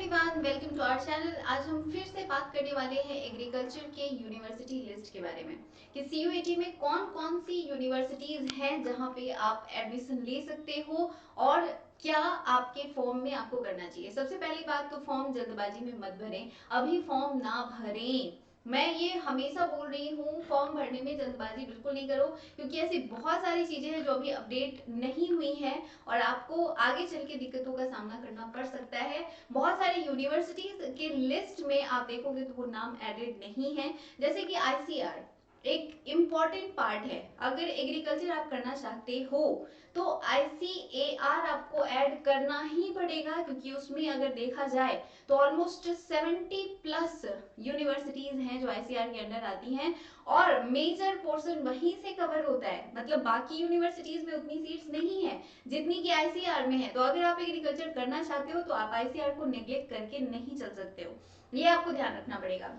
Everyone, welcome to our channel. आज हम फिर से बात करने वाले हैं एग्रीकल्चर के यूनिवर्सिटी लिस्ट के बारे में कि सीयूईटी में कौन कौन सी यूनिवर्सिटीज हैं जहां पे आप एडमिशन ले सकते हो और क्या आपके फॉर्म में आपको करना चाहिए। सबसे पहली बात तो फॉर्म जल्दबाजी में मत भरें, अभी फॉर्म ना भरें। मैं ये हमेशा बोल रही हूँ, फॉर्म भरने में जल्दबाजी बिल्कुल नहीं करो, क्योंकि ऐसी बहुत सारी चीजें हैं जो अभी अपडेट नहीं हुई हैं और आपको आगे चल के दिक्कतों का सामना करना पड़ सकता है। बहुत सारी यूनिवर्सिटीज के लिस्ट में आप देखोगे तो वो नाम एडेड नहीं है, जैसे कि आईसीआर एक इम्पॉर्टेंट पार्ट है। अगर एग्रीकल्चर आप करना चाहते हो तो आईसीएआर आपको ऐड करना ही पड़ेगा, क्योंकि उसमें अगर देखा जाए तो ऑलमोस्ट 70 प्लस यूनिवर्सिटीज हैं जो आईसीआर के अंडर आती हैं और मेजर पोर्शन वहीं से कवर होता है। मतलब बाकी यूनिवर्सिटीज में उतनी सीट्स नहीं है जितनी की आईसीआर में है। तो अगर आप एग्रीकल्चर करना चाहते हो तो आप आईसीआर को नेग्लेक्ट करके नहीं चल सकते हो, ये आपको ध्यान रखना पड़ेगा।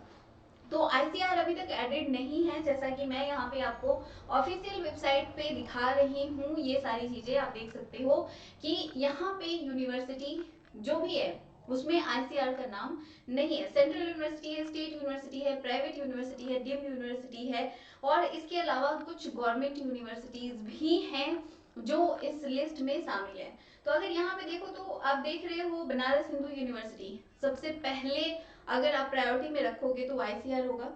तो आईसीआर अभी तक एडेड नहीं है, जैसा कि मैं यहाँ पे आपको ऑफिशियल वेबसाइट पे दिखा रही हूँ। ये सारी चीजें आप देख सकते हो कि यहाँ पे यूनिवर्सिटी जो भी है उसमें आईसीआर का नाम नहीं है। सेंट्रल यूनिवर्सिटी है, स्टेट यूनिवर्सिटी है, प्राइवेट यूनिवर्सिटी है, डीम्ड यूनिवर्सिटी है और इसके अलावा कुछ गवर्नमेंट यूनिवर्सिटीज भी हैं जो इस लिस्ट में शामिल है। तो अगर यहाँ पे देखो तो आप देख रहे हो बनारस हिंदू यूनिवर्सिटी सबसे पहले अगर आप प्रायोरिटी में रखोगे तो आईसीआर होगा।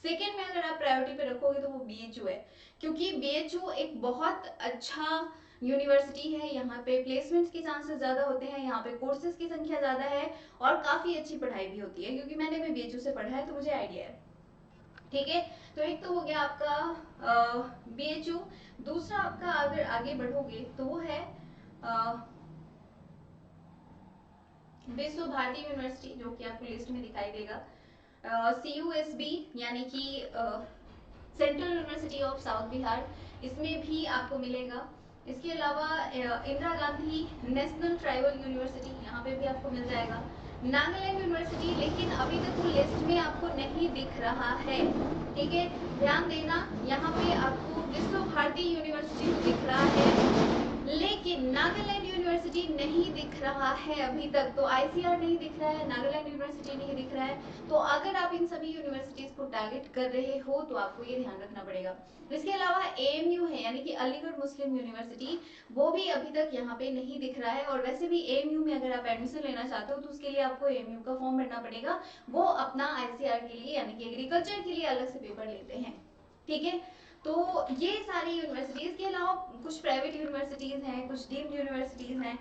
सेकेंड में अगर आप प्रायोरिटी पे रखोगे तो वो बीएचयू है, क्योंकि बीएचयू एक बहुत अच्छा यूनिवर्सिटी है। यहाँ पे प्लेसमेंट्स के चांसेस ज्यादा होते हैं, यहाँ पे कोर्सेज की संख्या ज्यादा है और काफी अच्छी पढ़ाई भी होती है, क्योंकि मैंने भी बीएचयू से पढ़ा है तो मुझे आइडिया है। ठीक है, तो एक तो हो गया आपका बीएचयू। दूसरा आपका अगर आगे बढ़ोगे तो वो है विश्व भारती यूनिवर्सिटी, जो कि आपको लिस्ट में दिखाई देगा। CUSB यानी कि central university of south Bihar, इसमें भी आपको मिलेगा। इसके अलावा Indira Gandhi national tribal university, यहाँ पे भी आपको मिल जाएगा। नागालैंड यूनिवर्सिटी, लेकिन अभी तक वो लिस्ट में आपको नहीं दिख रहा है। ठीक है, ध्यान देना, यहाँ पे आपको विश्व भारती यूनिवर्सिटी दिख रहा है लेकिन नागालैंड यूनिवर्सिटी नहीं दिख रहा है अभी तक। तो आईसीआर नहीं दिख रहा है, नागालैंड यूनिवर्सिटी नहीं दिख रहा है। तो अगर आप इन सभी यूनिवर्सिटीज को टारगेट कर रहे हो तो आपको ये ध्यान रखना पड़ेगा। इसके अलावा एएमयू है, यानी कि अलीगढ़ मुस्लिम यूनिवर्सिटी, वो भी अभी तक यहाँ पे नहीं दिख रहा है। और वैसे भी एएमयू में अगर आप एडमिशन लेना चाहते हो तो उसके लिए आपको एएमयू का फॉर्म भरना पड़ेगा। वो अपना आईसीआर के लिए यानी कि एग्रीकल्चर के लिए अलग से पेपर लेते हैं। ठीक है, तो ये सारी यूनिवर्सिटीज के अलावा कुछ प्राइवेट यूनिवर्सिटीज हैं, कुछ डीम्ड यूनिवर्सिटीज हैं।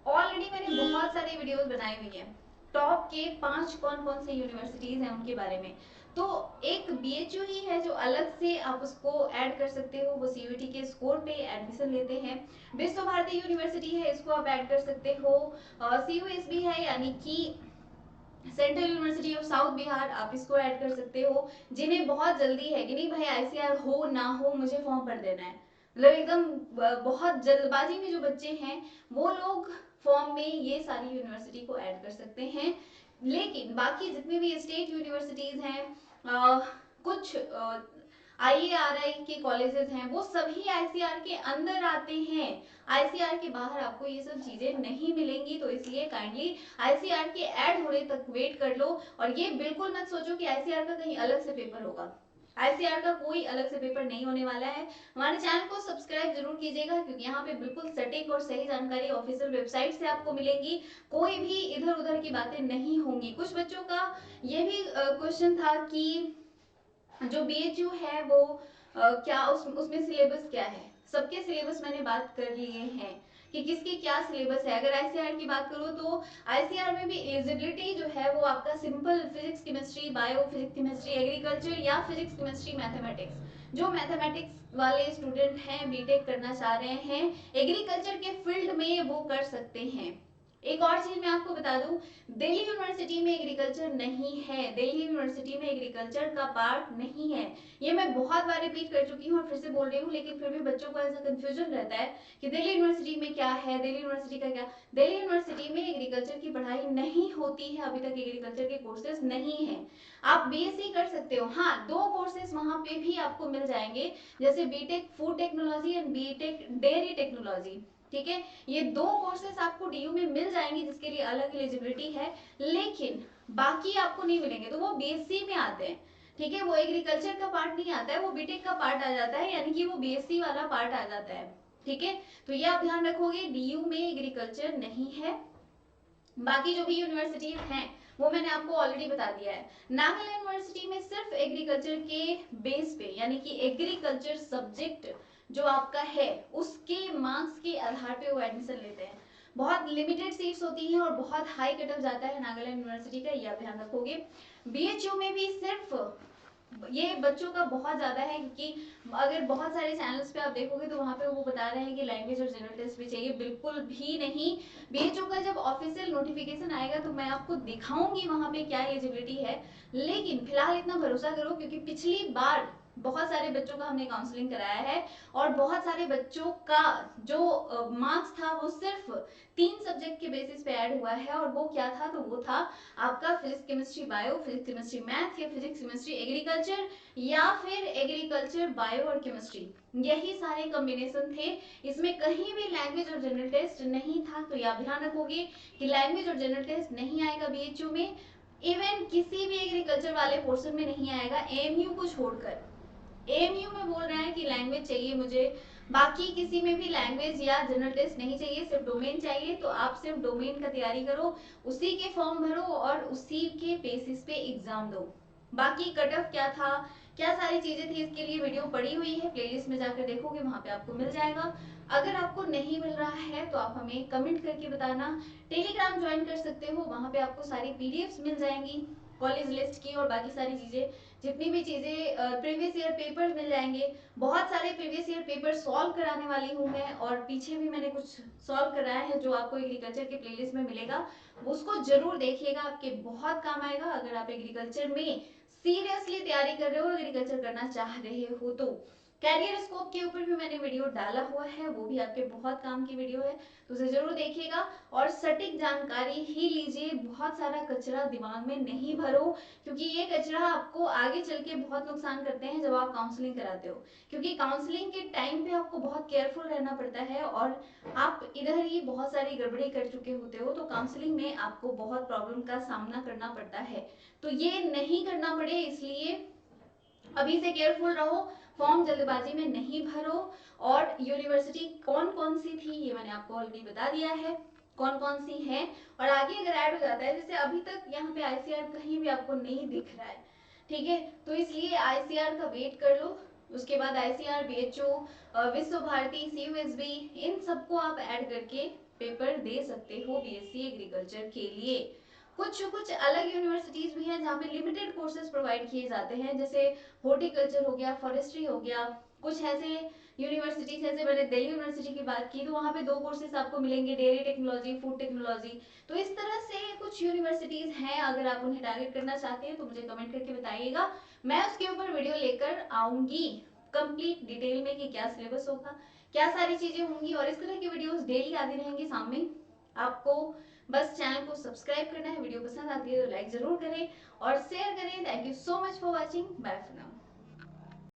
ऑलरेडी मैंने बहुत सारे वीडियोस बनाए हुए हैं टॉप के 5 कौन कौन से यूनिवर्सिटीज हैं उनके बारे में। तो एक बीएचयू ही है जो अलग से आप उसको ऐड कर सकते हो, वो सीयूईटी के स्कोर पे एडमिशन लेते हैं। विश्व भारती यूनिवर्सिटी है, इसको आप ऐड कर सकते हो। CUSB है, यानी कि central university of south Bihar, आप इसको ऐड कर सकते हो। जिन्हें बहुत जल्दी है कि नहीं भाई आईसीआर हो ना हो मुझे फॉर्म भर देना है, मतलब एकदम बहुत जल्दबाजी में जो बच्चे हैं वो लोग फॉर्म में ये सारी यूनिवर्सिटी को ऐड कर सकते हैं। लेकिन बाकी जितने भी स्टेट यूनिवर्सिटीज हैं, कुछ आईएआरआई के कॉलेजेस हैं, वो सभी आईसीआर के अंदर आते हैं। आईसीआर के बाहर आपको ये सब चीजें नहीं मिलेंगी, तो इसलिए काइंडली आईसीआर के ऐड होने तक वेट कर लो। और ये बिल्कुल मत सोचो कि आईसीआर का कहीं अलग से पेपर होगा। आईसीआर का कोई अलग से पेपर नहीं होने वाला है। हमारे चैनल को सब्सक्राइब जरूर कीजिएगा, क्योंकि यहाँ पे बिल्कुल सटीक और सही जानकारी ऑफिशियल वेबसाइट से आपको मिलेगी। कोई भी इधर उधर की बातें नहीं होंगी। कुछ बच्चों का ये भी क्वेश्चन था कि जो बीएचयू है वो क्या उसमें सिलेबस क्या है। सबके सिलेबस मैंने बात कर लिए हैं कि किसकी क्या सिलेबस है। अगर आईसीआर की बात करूँ तो आईसीआर में भी एलिजिबिलिटी जो है वो आपका simple physics chemistry, bio physics chemistry, agriculture या फिजिक्स केमिस्ट्री मैथमेटिक्स। जो मैथमेटिक्स वाले स्टूडेंट हैं, बीटेक करना चाह रहे हैं एग्रीकल्चर के फील्ड में, वो कर सकते हैं। एक और चीज मैं आपको बता दूं, दिल्ली यूनिवर्सिटी में एग्रीकल्चर नहीं है। दिल्ली यूनिवर्सिटी में एग्रीकल्चर का पार्ट नहीं है। ये मैं बहुत बार रिपीट कर चुकी हूँ और फिर से बोल रही हूँ, लेकिन फिर भी बच्चों को ऐसा कंफ्यूजन रहता है कि दिल्ली यूनिवर्सिटी में क्या है, दिल्ली यूनिवर्सिटी का क्या। दिल्ली यूनिवर्सिटी में एग्रीकल्चर की पढ़ाई नहीं होती है, अभी तक एग्रीकल्चर के कोर्सेज नहीं है। आप बीएससी कर सकते हो, हाँ 2 कोर्सेज वहां पे भी आपको मिल जाएंगे, जैसे BTech food technology and BTech dairy technology. ठीक है, ये 2 कोर्सेज आपको डीयू में मिल जाएंगे जिसके लिए अलग एलिजिबिलिटी है, लेकिन बाकी आपको नहीं मिलेंगे, तो वो बीएससी में आते हैं। ठीक है, वो एग्रीकल्चर का पार्ट नहीं आता है, वो बीटेक का पार्ट आ जाता है, यानी कि वो बीएससी वाला पार्ट आ जाता है। ठीक है, तो ये आप ध्यान रखोगे, डीयू में एग्रीकल्चर नहीं है। बाकी जो भी यूनिवर्सिटीज हैं वो मैंने आपको ऑलरेडी बता दिया है। नागल यूनिवर्सिटी में सिर्फ एग्रीकल्चर के बेस पे, यानी कि एग्रीकल्चर सब्जेक्ट जो आपका है उसके मार्क्स के आधार पे वो एडमिशन लेते हैं। बहुत लिमिटेड सीट्स होती हैं और बहुत हाई कट ऑफ जाता है नागालैंड यूनिवर्सिटी का, ये आप ध्यान रखोगे। बीएचयू में भी सिर्फ ये बच्चों का बहुत ज़्यादा है, क्योंकि अगर बहुत सारे चैनल्स पे आप देखोगे तो वहाँ पे वो बता रहे हैं कि लैंग्वेज और जनरल टेस्ट भी चाहिए, बिल्कुल भी नहीं। बीएचओ का जब ऑफिशियल नोटिफिकेशन आएगा तो मैं आपको दिखाऊंगी वहाँ पे क्या एलिजिबिलिटी है, लेकिन फिलहाल इतना भरोसा करो क्योंकि पिछली बार बहुत सारे बच्चों का हमने काउंसलिंग कराया है और बहुत सारे बच्चों का जो मार्क्स था वो सिर्फ 3 सब्जेक्ट के बेसिस पे ऐड हुआ है, और वो क्या था, तो वो था आपका physics chemistry bio, physics chemistry math, या फिजिक्स केमिस्ट्री एग्रीकल्चर, या फिर एग्रीकल्चर बायो और केमिस्ट्री। यही सारे कॉम्बिनेशन थे, इसमें कहीं भी लैंग्वेज और जनरल टेस्ट नहीं था। तो ये आप ध्यान रखोगे कि लैंग्वेज और जनरल टेस्ट नहीं आएगा बीएचयू में, इवन किसी भी एग्रीकल्चर वाले पोर्शन में नहीं आएगा एएमयू को छोड़कर। एएमयू में बोल रहे हैं कि लैंग्वेज चाहिए मुझे, बाकी किसी में भी लैंग्वेज या जनरल टेस्ट नहीं चाहिए, सिर्फ डोमेन चाहिए, तो आप सिर्फ डोमेन का तैयारी करो, उसी के फॉर्म भरो और उसी के बेसिस पे एग्जाम दो। बाकी कट ऑफ क्या था, क्या सारी चीजें थी, इसके लिए वीडियो पड़ी हुई है, प्लेलिस्ट में जाकर देखोगे वहां पे आपको मिल जाएगा। अगर आपको नहीं मिल रहा है तो आप हमें कमेंट करके बताना। टेलीग्राम ज्वाइन कर सकते हो, वहां पे आपको सारी पीडीएफ्स मिल जाएंगी कॉलेज लिस्ट की और बाकी सारी चीजें, जितनी भी चीजें प्रीवियस ईयर पेपर्स मिल जाएंगे। बहुत सारे प्रीवियस ईयर पेपर सॉल्व कराने वाली हूँ मैं, और पीछे भी मैंने कुछ सॉल्व कराया है जो आपको एग्रीकल्चर के प्लेलिस्ट में मिलेगा, उसको जरूर देखिएगा, आपके बहुत काम आएगा अगर आप एग्रीकल्चर में सीरियसली तैयारी कर रहे हो, एग्रीकल्चर करना चाह रहे हो तो। कैरियर स्कोप के ऊपर भी मैंने वीडियो डाला हुआ है, वो भी आपके बहुत काम की वीडियो है, तो उसे जरूर देखिएगा और सटीक जानकारी ही लीजिए। बहुत सारा कचरा दिमाग में नहीं भरो, क्योंकि ये कचरा आपको आगे चल के बहुत नुकसान करते हैं जब आप काउंसलिंग कराते हो, क्योंकि काउंसलिंग के टाइम पे आपको बहुत केयरफुल रहना पड़ता है और आप इधर ही बहुत सारी गड़बड़ी कर चुके होते हो, तो काउंसलिंग में आपको बहुत प्रॉब्लम का सामना करना पड़ता है। तो ये नहीं करना पड़े इसलिए अभी से केयरफुल रहो, फॉर्म जल्दबाजी में नहीं भरो। और यूनिवर्सिटी कौन कौन सी थी ये मैंने आपको ऑलरेडी बता दिया है, कौन कौन सी है, और आगे अगर ऐड हो जाता है, जैसे अभी तक यहाँ पे आईसीआर कहीं भी आपको नहीं दिख रहा है, ठीक है, तो इसलिए आईसीआर का वेट कर लो। उसके बाद आईसीआर, बीएचओ, विश्व भारती, सीयूएसबी, इन सबको आप ऐड करके पेपर दे सकते हो बीएससी एग्रीकल्चर के लिए। कुछ कुछ अलग यूनिवर्सिटीज भी हैं जहाँ पे लिमिटेड कोर्सेज प्रोवाइड किए जाते हैं, जैसे हॉर्टिकल्चर हो गया, फॉरेस्ट्री हो गया, कुछ ऐसे यूनिवर्सिटीज, जैसे मैंने दिल्ली यूनिवर्सिटी की बात की तो वहाँ पे 2 कोर्सेज आपको मिलेंगे, डेयरी टेक्नोलॉजी, फूड टेक्नोलॉजी। तो इस तरह से कुछ यूनिवर्सिटीज हैं, अगर आप उन्हें टारगेट करना चाहते हैं तो मुझे कमेंट करके बताइएगा, मैं उसके ऊपर वीडियो लेकर आऊंगी कंप्लीट डिटेल में कि क्या सिलेबस होगा, क्या सारी चीजें होंगी, और इस तरह की वीडियोस डेली आती रहेंगी सामने आपको। बस चैनल को सब्सक्राइब करना है, वीडियो पसंद आती है तो लाइक जरूर करें और शेयर करें। Thank you so much for watching, bye for now.